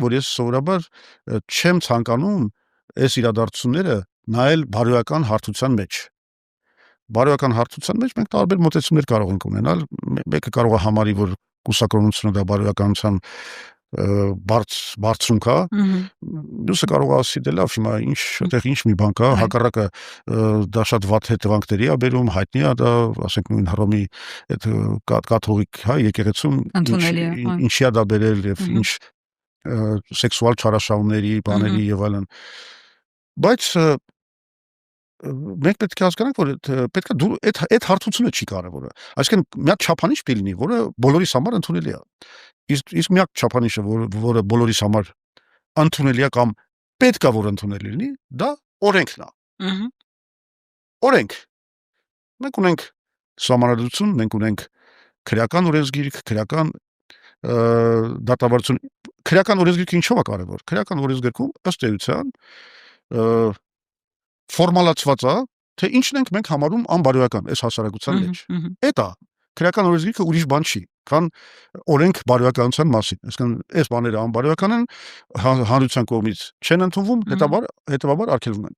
որ ես սովորաբար չեմ ցանկանում այս իրադարձությունները նայել բարոյական հարթության մեջ։ Բարոյական հարթության մեջ մենք տարբեր մոտեցումներ կարող ենք ունենալ, մեկը կարող է համարի, որ կուսակրոնությունը դա բարոյականության բարձունք է, մյուսը կարող է ասի դե լավ, հիմա ինչ մի բան կա, հակառակը դա շատ վատ հետևանքների է բերում, հայտնի է դա, ասենք նույն Հռոմի այդ կաթողիկ եկեղեցում ինչի է դա բերել եւ ինչ սեքսուալ չարաշահումների, բաների եւ այլն։ Բայց մենք պետք է հասկանանք, որ պետք է այդ հարթությունը չի կարևորը։ Այսինքն մի հատ չափանիշ պետք լինի, որը բոլորիս համար ընդունելի է։ Իսկ մի հատ չափանիշը, որը բոլորիս համար ընդունելի է կամ պետք է որ ընդունելի լինի, դա օրենքն է։ Օրենք։ Մենք ունենք սահմանադրություն, մենք ունենք քրեական օրենսգիրք, քրեական դատավարություն։ Քրեական օրենսգիրքը ինչով է կարևոր։ Քրեական օրենսգրքում ըստ էության ֆորմալացված է, թե ինչն ենք մենք համարում անբարոյական այս հասարակության մեջ։ Էդ է։ Քրեական օրենսգիրքը ուրիշ բան չի, քան օրենք բարոյականության մասին։ Այսինքն այս բաները անբարոյական են, հանրության կողմից չեն ընդունվում, հետաբար արգելվում են։